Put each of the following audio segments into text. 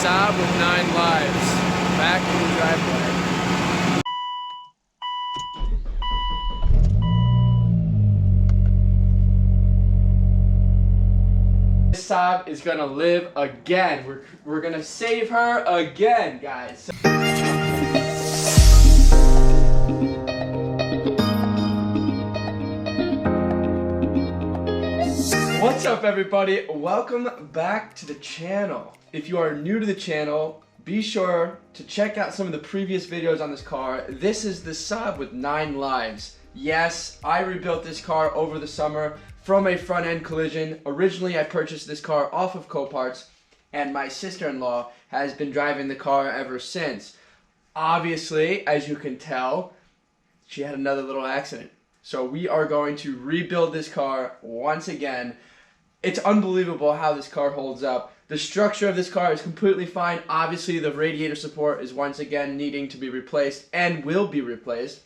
Saab with 9 lives. Back in the driveway. This Saab is gonna live again. We're gonna save her again, guys. What's up, everybody? Welcome back to the channel. If you are new to the channel, be sure to check out some of the previous videos on this car. This is the Saab with 9 lives. Yes, I rebuilt this car over the summer from a front end collision. Originally, I purchased this car off of Copart's, and my sister-in-law has been driving the car ever since. Obviously, as you can tell, she had another little accident. So we are going to rebuild this car once again. It's unbelievable how this car holds up. The structure of this car is completely fine. Obviously, the radiator support is once again needing to be replaced and will be replaced.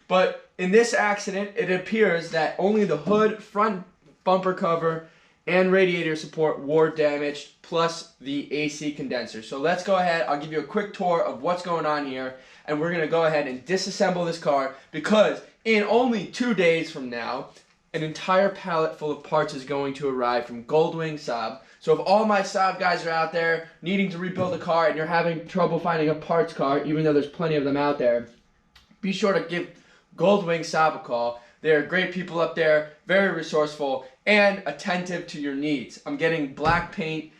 But in this accident, it appears that only the hood, front bumper cover, and radiator support were damaged, plus the AC condenser. So let's go ahead. I'll give you a quick tour of what's going on here, and we're going to go ahead and disassemble this car because in only 2 days from now, an entire pallet full of parts is going to arrive from Goldwing Saab. So if all my Saab guys are out there needing to rebuild a car and you're having trouble finding a parts car, even though there's plenty of them out there, be sure to give Goldwing Saab a call. They're great people up there, very resourceful, and attentive to your needs. I'm getting black paint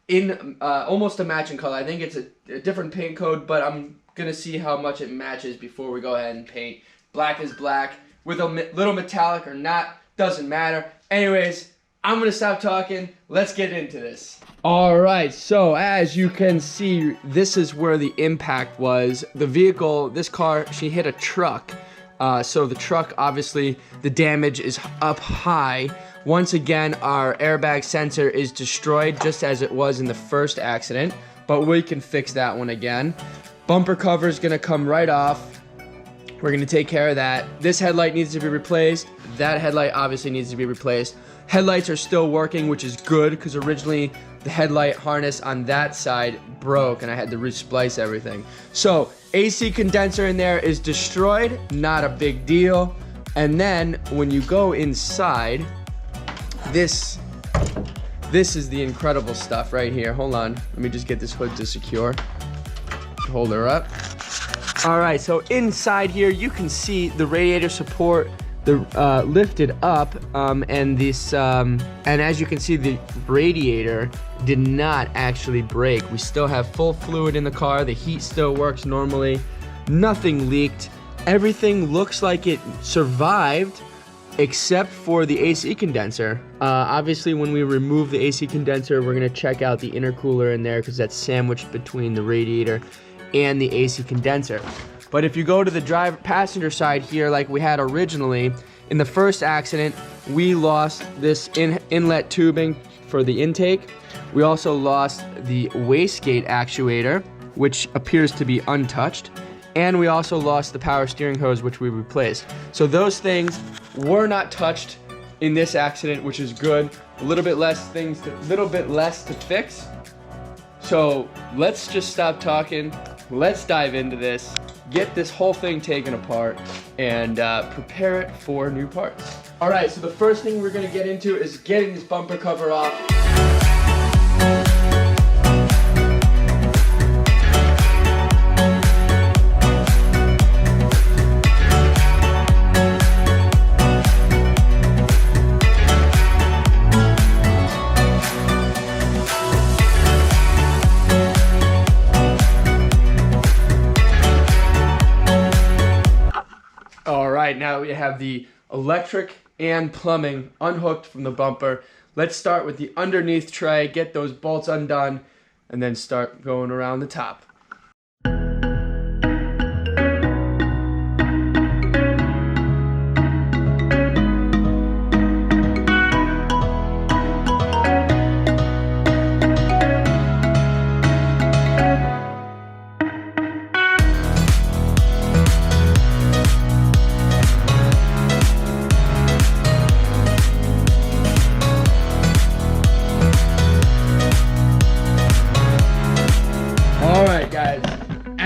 in almost a matching color. I think it's a different paint code, but I'm going to see how much it matches before we go ahead and paint. Black is black. With a little metallic or not, doesn't matter. Anyways, I'm going to stop talking. Let's get into this. Alright, so as you can see, this is where the impact was. The vehicle, this car, she hit a truck. So the truck, obviously, the damage is up high. Once again, our airbag sensor is destroyed just as it was in the first accident. But we can fix that one again. Bumper cover is going to come right off. We're going to take care of that. This headlight needs to be replaced. That headlight obviously needs to be replaced. Headlights are still working, which is good because originally the headlight harness on that side broke and I had to resplice everything. So AC condenser in there is destroyed, not a big deal. And then when you go inside, this is the incredible stuff right here. Hold on, let me just get this hood to secure. Hold her up. Alright, so inside here you can see the radiator support lifted up, and this and as you can see, the radiator did not actually break. We still have full fluid in the car. The heat still works normally. Nothing leaked. Everything looks like it survived except for the AC condenser. Obviously, when we remove the AC condenser, we're going to check out the intercooler in there because that's sandwiched between the radiator and the AC condenser. But if you go to the passenger side here, like we had originally, in the first accident, we lost this inlet tubing for the intake. We also lost the wastegate actuator, which appears to be untouched. And we also lost the power steering hose, which we replaced. So those things were not touched in this accident, which is good. A little bit less to fix. So let's just stop talking. Let's dive into this, get this whole thing taken apart, and prepare it for new parts. Alright, so the first thing we're going to get into is getting this bumper cover off. Now we have the electric and plumbing unhooked from the bumper. Let's start with the underneath tray, get those bolts undone, and then start going around the top.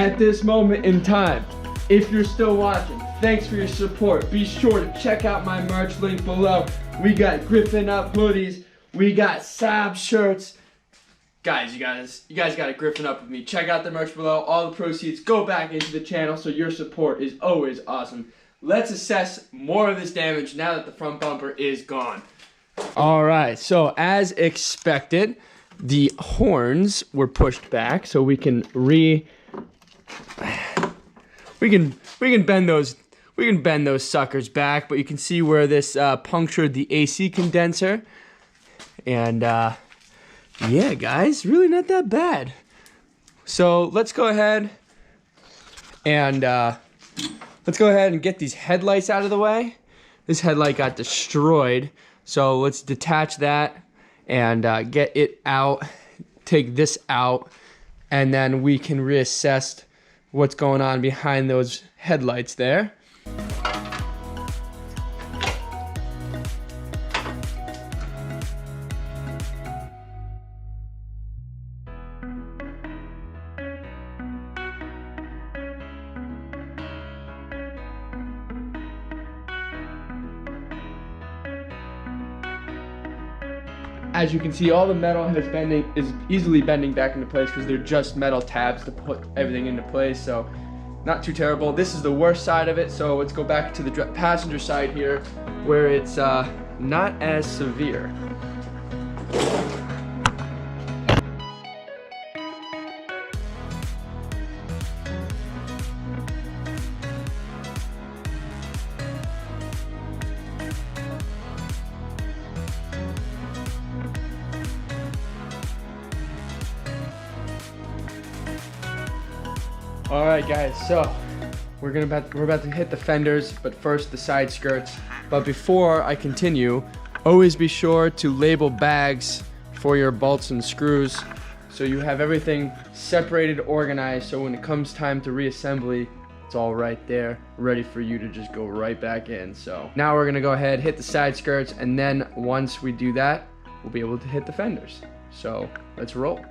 at this moment in time, if you're still watching, thanks for your support. Be sure to check out my merch link below. We got Gripping Up hoodies. We got Saab shirts. Guys, you guys gotta Griffin up with me. Check out the merch below. All the proceeds go back into the channel, so your support is always awesome. Let's assess more of this damage now that the front bumper is gone. All right, so as expected, the horns were pushed back, so we can bend those suckers back. But you can see where this punctured the AC condenser, and yeah, guys, really not that bad. So let's go ahead and get these headlights out of the way. This headlight got destroyed, so let's detach that and get it out, take this out, and then we can reassess what's going on behind those headlights there. As you can see, all the metal is easily bending back into place because they're just metal tabs to put everything into place, so not too terrible. This is the worst side of it, so let's go back to the passenger side here where it's not as severe. All right, guys, so we're about to hit the fenders, but first the side skirts. But before I continue, always be sure to label bags for your bolts and screws so you have everything separated, organized, so when it comes time to reassembly, it's all right there, ready for you to just go right back in. So now we're gonna go ahead, hit the side skirts, and then once we do that, we'll be able to hit the fenders. So let's roll.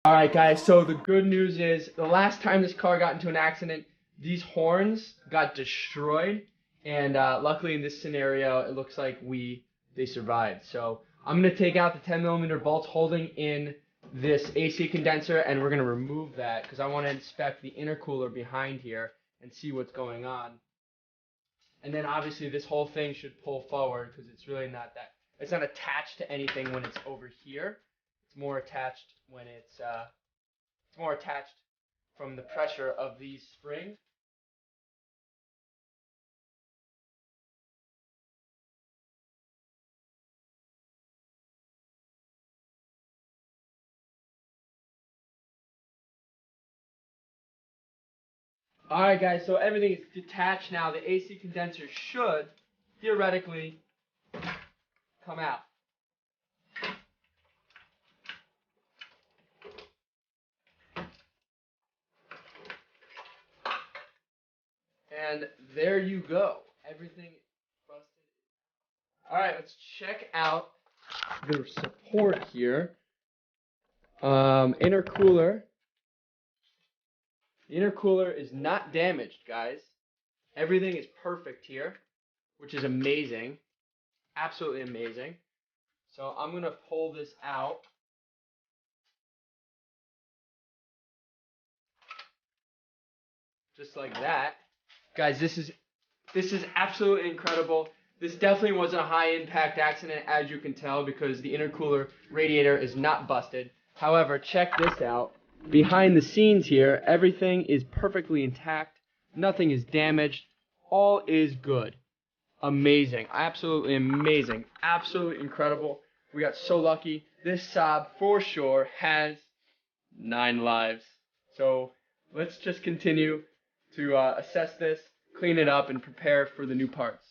Alright guys, so the good news is the last time this car got into an accident, these horns got destroyed, and luckily in this scenario it looks like they survived. So I'm going to take out the 10mm bolts holding in this AC condenser, and we're going to remove that because I want to inspect the intercooler behind here and see what's going on. And then obviously this whole thing should pull forward because it's really not it's not attached to anything when it's over here. It's more attached when it's more attached from the pressure of these springs. Alright guys, so everything is detached now. The AC condenser should theoretically come out. And there you go. Everything busted. Alright, let's check out the support here. Intercooler. The intercooler is not damaged, guys. Everything is perfect here, which is amazing. Absolutely amazing. So I'm going to pull this out. Just like that. Guys, this is absolutely incredible. This definitely wasn't a high impact accident, as you can tell, because the intercooler radiator is not busted. However, check this out. Behind the scenes here, everything is perfectly intact. Nothing is damaged. All is good. Amazing. Absolutely amazing. Absolutely incredible. We got so lucky. This Saab, for sure, has 9 lives. So let's just continue to assess this, clean it up, and prepare for the new parts.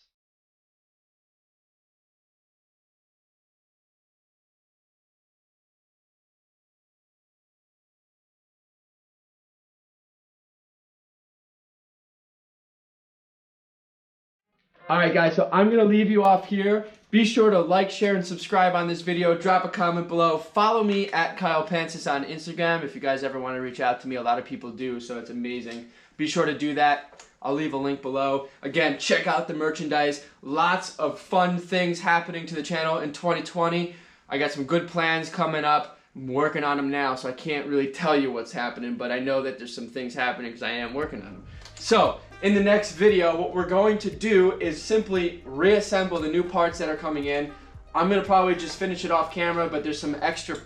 Alright guys, so I'm going to leave you off here. Be sure to like, share, and subscribe on this video. Drop a comment below. Follow me at Pancis on Instagram if you guys ever want to reach out to me. A lot of people do, so it's amazing. Be sure to do that. I'll leave a link below. Again, check out the merchandise. Lots of fun things happening to the channel in 2020. I got some good plans coming up. I'm working on them now, so I can't really tell you what's happening, but I know that there's some things happening because I am working on them. So, in the next video, what we're going to do is simply reassemble the new parts that are coming in. I'm going to probably just finish it off camera, but there's some extra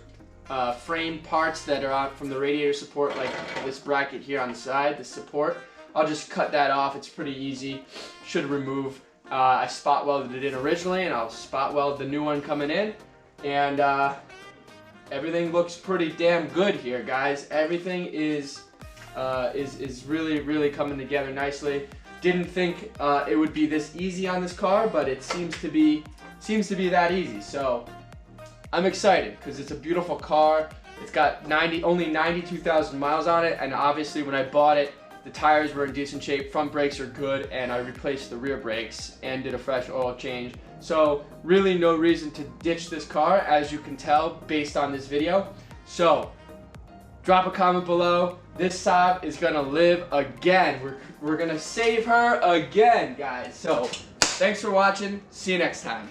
frame parts that are out from the radiator support, like this bracket here on the side, the support. I'll just cut that off. It's pretty easy. Should remove. I spot welded it in originally, and I'll spot weld the new one coming in. And everything looks pretty damn good here, guys. Everything is really coming together nicely. Didn't think it would be this easy on this car, but it seems to be that easy. So I'm excited because it's a beautiful car. It's got only 92,000 miles on it, and obviously when I bought it, the tires were in decent shape, front brakes are good, and I replaced the rear brakes and did a fresh oil change. So really no reason to ditch this car, as you can tell based on this video. So drop a comment below. This Saab is gonna live again. We're gonna save her again, guys. So thanks for watching. See you next time.